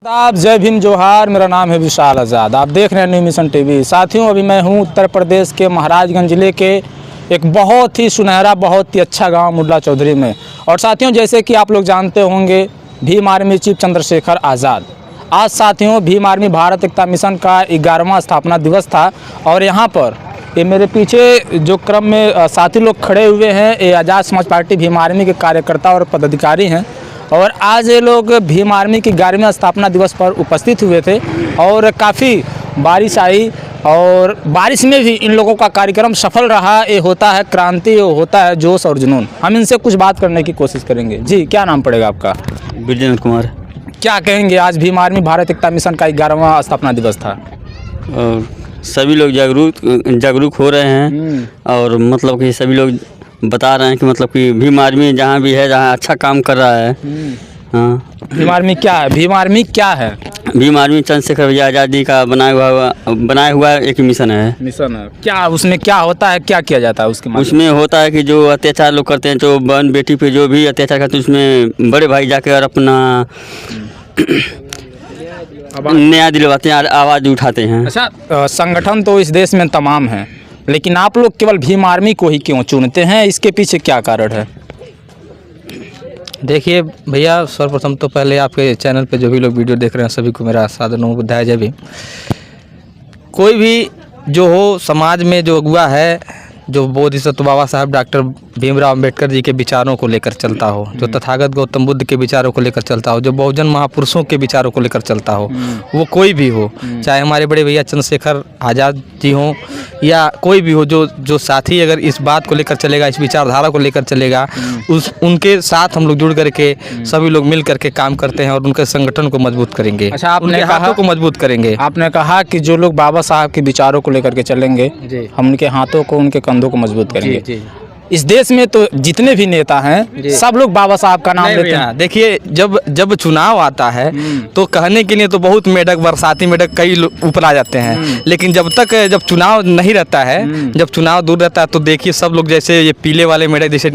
आप जय भीम जोहार। मेरा नाम है विशाल आज़ाद। आप देख रहे हैं न्यू मिशन टीवी। साथियों, अभी मैं हूं उत्तर प्रदेश के महाराजगंज ज़िले के एक बहुत ही सुनहरा, बहुत ही अच्छा गांव मुल्ला चौधरी में। और साथियों, जैसे कि आप लोग जानते होंगे, भीम आर्मी चीफ चंद्रशेखर आज़ाद आज साथियों भीम आर्मी भारत एकता मिशन का 11वां स्थापना दिवस था। और यहाँ पर ये मेरे पीछे जो क्रम में साथी लोग खड़े हुए हैं, ये आज़ाद समाज पार्टी भीम आर्मी के कार्यकर्ता और पदाधिकारी हैं। और आज ये लोग भीम आर्मी की 11वें स्थापना दिवस पर उपस्थित हुए थे और काफ़ी बारिश आई और बारिश में भी इन लोगों का कार्यक्रम सफल रहा। ये होता है क्रांति, ये होता है जोश और जुनून। हम इनसे कुछ बात करने की कोशिश करेंगे। जी, क्या नाम पड़ेगा आपका? विजय कुमार। क्या कहेंगे, आज भीम आर्मी भारत एकता मिशन का 11वां स्थापना दिवस था और सभी लोग जागरूक हो रहे हैं और मतलब कि सभी लोग बता रहे हैं कि मतलब कि भीम आर्मी जहाँ भी है, जहाँ अच्छा काम कर रहा है। हाँ, भीम आर्मी क्या है? भीम आर्मी क्या है? भीम आर्मी चंद्रशेखर भैया आज़ादी का बनाया हुआ एक मिशन है। मिशन है क्या? उसमें क्या होता है, क्या किया जाता है उसके माध्यम? उसमें होता है कि जो अत्याचार लोग करते हैं, जो बहन बेटी पे जो भी अत्याचार करते हैं, उसमें बड़े भाई जाकर अपना न्याय दिलवाते हैं, आवाज़ उठाते हैं। अच्छा, संगठन तो इस देश में तमाम हैं, लेकिन आप लोग केवल भीम आर्मी को ही क्यों चुनते हैं? इसके पीछे क्या कारण है? देखिए भैया, सर्वप्रथम तो पहले आपके चैनल पे जो भी लोग वीडियो देख रहे हैं सभी को मेरा सादर बधाई जय भीम। कोई भी जो हो समाज में जो अगुआ है, जो बोधिसत्व बाबा साहब डॉक्टर भीमराव अंबेडकर जी के विचारों को लेकर चलता हो, जो तथागत गौतम बुद्ध के विचारों को लेकर चलता हो, जो बहुजन महापुरुषों के विचारों को लेकर चलता हो, वो कोई भी हो, चाहे हमारे बड़े भैया चंद्रशेखर आज़ाद जी हों या कोई भी हो, जो साथी अगर इस बात को लेकर चलेगा, इस विचारधारा को लेकर चलेगा, उनके साथ हम लोग जुड़ करके सभी लोग मिल करके काम करते हैं और उनके संगठन को मजबूत करेंगे। अच्छा, आपने हाथों को मजबूत करेंगे। आपने कहा कि जो लोग बाबा साहब के विचारों को लेकर के चलेंगे, हम उनके हाथों को, उनके कंधों को मजबूत करेंगे। इस देश में तो जितने भी नेता हैं सब लोग बाबा साहब का नाम लेते हैं। देखिए, जब चुनाव आता है तो कहने के लिए तो बहुत मेढक, बरसाती मेढक कई ऊपर आ जाते हैं, लेकिन जब चुनाव नहीं रहता है, जब चुनाव दूर रहता है, तो देखिए सब लोग जैसे ये पीले वाले मेढक जैसे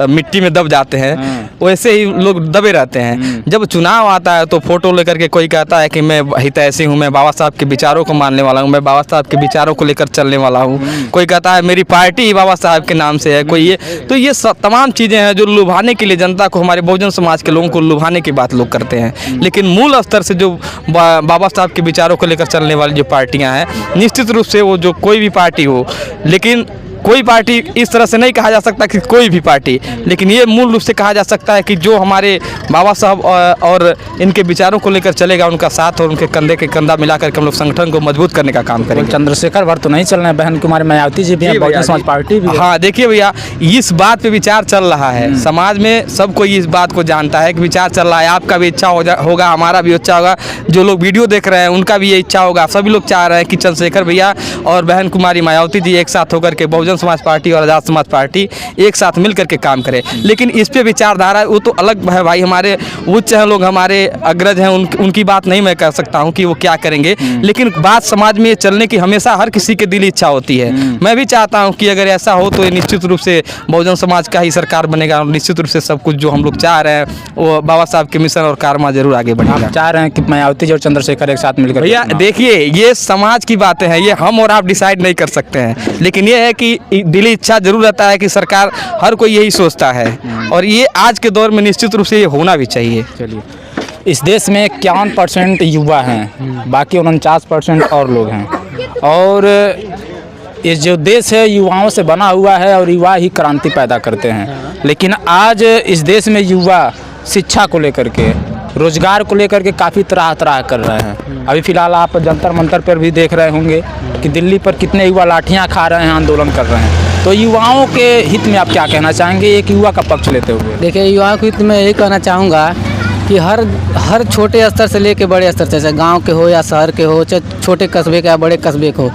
मिट्टी में दब जाते हैं, वैसे ही लोग दबे रहते हैं। जब चुनाव आता है तो फोटो लेकर के कोई कहता है कि मैं हितैषी हूँ, मैं बाबा साहब के विचारों को मानने वाला हूँ, मैं बाबा साहब के विचारों को लेकर चलने वाला हूँ। कोई कहता है मेरी पार्टी ही बाबा साहब के नाम से है, कोई ये, तो ये तमाम चीज़ें हैं जो लुभाने के लिए, जनता को, हमारे बहुजन समाज के लोगों को लुभाने की बात लोग करते हैं। लेकिन मूल स्तर से जो बाबा साहब के विचारों को लेकर चलने वाली जो पार्टियां हैं, निश्चित रूप से वो जो कोई भी पार्टी हो, लेकिन कोई पार्टी इस तरह से नहीं कहा जा सकता कि कोई भी पार्टी, लेकिन ये मूल रूप से कहा जा सकता है कि जो हमारे बाबा साहब और इनके विचारों को लेकर चलेगा, उनका साथ और उनके कंधे के कंधा मिलाकर के हम लोग संगठन को मजबूत करने का काम करेंगे। चंद्रशेखर भर तो नहीं चल रहे हैं, बहन कुमारी मायावती जी भी हैं, बहुजन समाज पार्टी भी। हाँ, देखिए भैया, इस बात पे विचार चल रहा है समाज में, सब कोई इस बात को जानता है कि विचार चल रहा है। आपका भी इच्छा होगा, हमारा भी इच्छा होगा, जो लोग वीडियो देख रहे हैं उनका भी ये इच्छा होगा। सभी लोग चाह रहे हैं कि चंद्रशेखर भैया और बहन कुमारी मायावती जी एक साथ होकर के बहुजन समाज पार्टी और आज़ाद समाज पार्टी एक साथ मिल करके काम करें। लेकिन इस पे विचारधारा वो तो अलग है भाई, हमारे उच्च हैं लोग, हमारे अग्रज हैं, उनकी बात नहीं मैं कह सकता हूं कि वो क्या करेंगे, लेकिन बात समाज में चलने की हमेशा हर किसी के दिली इच्छा होती है। मैं भी चाहता हूं कि अगर ऐसा हो तो ये निश्चित रूप से बहुजन समाज का ही सरकार बनेगा और निश्चित रूप से सब कुछ जो हम लोग चाह रहे हैं वो बाबा साहब के मिशन और कारमा जरूर आगे बढ़ेगा। चाह रहे हैं कि मायावती जी और चंद्रशेखर एक साथ मिलकर। भैया देखिए, ये समाज की बातें हैं, ये हम और आप डिसाइड नहीं कर सकते हैं, लेकिन ये है कि दिली इच्छा जरूर रहता है कि सरकार, हर कोई यही सोचता है और ये आज के दौर में निश्चित रूप से ये होना भी चाहिए। चलिए, इस देश में 51% युवा हैं, बाकी 49% और लोग हैं। और ये जो देश है युवाओं से बना हुआ है और युवा ही क्रांति पैदा करते हैं। लेकिन आज इस देश में युवा शिक्षा को लेकर के, रोजगार को लेकर के काफ़ी तरह कर रहे हैं। अभी फ़िलहाल आप जंतर मंतर पर भी देख रहे होंगे कि दिल्ली पर कितने युवा लाठियाँ खा रहे हैं, आंदोलन कर रहे हैं। तो युवाओं के हित में आप क्या कहना चाहेंगे, एक युवा का पक्ष लेते हुए? देखिए, युवाओं के हित में यही कहना चाहूँगा कि हर छोटे स्तर से लेके बड़े स्तर से, चाहे गाँव के हो या शहर के हो, चाहे छोटे कस्बे के या बड़े कस्बे के हो,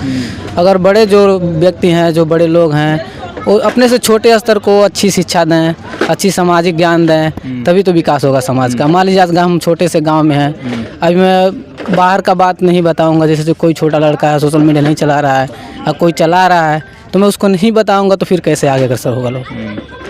अगर बड़े जो व्यक्ति हैं, जो बड़े लोग हैं, वो अपने से छोटे स्तर को अच्छी शिक्षा दें, अच्छी सामाजिक ज्ञान दें, तभी तो विकास होगा समाज का। मान लीजिए आज हम छोटे से गांव में हैं, अभी मैं बाहर का बात नहीं बताऊंगा, जैसे कोई छोटा लड़का है सोशल मीडिया नहीं चला रहा है और कोई चला रहा है तो मैं उसको नहीं बताऊंगा तो फिर कैसे आगे अग्रसर होगा लोग।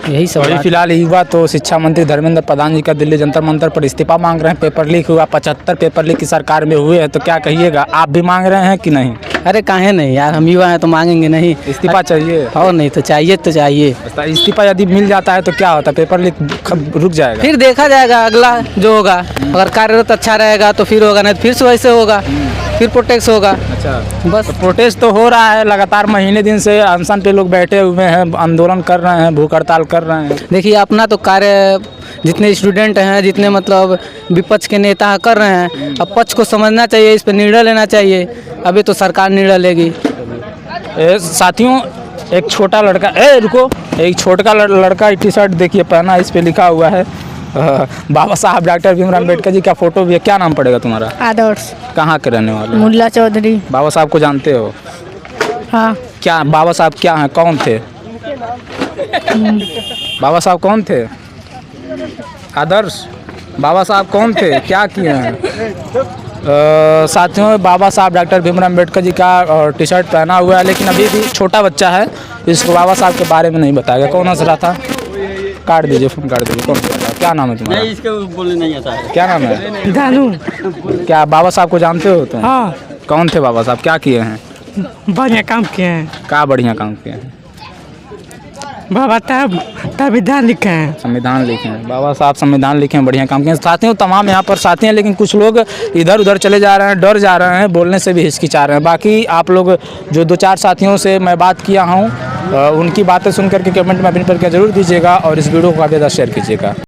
यही सब अभी बात। फिलहाल युवा तो शिक्षा मंत्री धर्मेंद्र प्रधान जी का दिल्ली जंतर मंतर पर इस्तीफा मांग रहे हैं। पेपर लीक हुआ, 75 पेपर लीक की सरकार में हुए हैं, तो क्या कहिएगा, आप भी मांग रहे हैं कि नहीं? अरे काहे नहीं यार, हम युवा हैं तो मांगेंगे नहीं? इस्तीफा चाहिए और नहीं तो चाहिए तो चाहिए। इस्तीफा यदि मिल जाता है तो क्या होता है, पेपर लीक रुक जाएगा? फिर देखा जाएगा अगला जो होगा, अगर कार्यरत अच्छा रहेगा तो फिर होगा, नहीं तो फिर से वैसे होगा, फिर प्रोटेक्ट होगा। अच्छा, बस प्रोटेस्ट तो हो रहा है लगातार, महीने दिन से अनशन पे लोग बैठे हुए हैं, आंदोलन कर रहे हैं, भूख हड़ताल कर रहे हैं। देखिए अपना तो कार्य जितने स्टूडेंट हैं, जितने मतलब विपक्ष के नेता कर रहे हैं, अब पक्ष को समझना चाहिए, इस पर निर्णय लेना चाहिए। अभी तो सरकार निर्णय लेगी। साथियों, एक छोटा लड़का, रुको, एक छोटा लड़का टी शर्ट देखिए पहना, इस पे लिखा हुआ है बाबा साहब डॉक्टर भीमराव अम्बेडकर जी का फोटो भी है। क्या नाम पड़ेगा तुम्हारा? आदर्श। कहाँ के रहने वाले? मुल्ला चौधरी। बाबा साहब को जानते हो? हाँ। क्या बाबा साहब क्या हैं, कौन थे? बाबा साहब कौन थे? आदर्श, बाबा साहब कौन थे, क्या किए हैं? साथियों, बाबा साहब डॉक्टर भीमराव अम्बेडकर जी का टी शर्ट पहना हुआ है, लेकिन अभी भी छोटा बच्चा है, इसको बाबा साहब के बारे में नहीं बताया गया। कौन हंस रहा था? काट दीजिए, फोन काट दीजिए। कौन बोल रहा है? क्या नाम है तुम्हारा? इसके बोलने नहीं आता है। क्या नाम है? दानू। क्या बाबा साहब को जानते हो तुम? हाँ, कौन थे बाबा साहब, क्या किए हैं? बढ़िया काम किए हैं क्या बढ़िया काम किए हैं? बाबा, तब संविधान लिखे हैं। संविधान लिखे हैं, बाबा साहब संविधान लिखे हैं, बढ़िया काम किए हैं। साथियों, तमाम यहाँ पर साथी हैं, लेकिन कुछ लोग इधर उधर चले जा रहे हैं, डर जा रहे हैं, बोलने से भी हिचकिचा रहे हैं। बाकी आप लोग जो 2-4 साथियों से मैं बात किया हूँ, उनकी बातें सुन करके कमेंट में अपनी प्रतिक्रिया जरूर दीजिएगा और इस वीडियो को ज़्यादा शेयर कीजिएगा।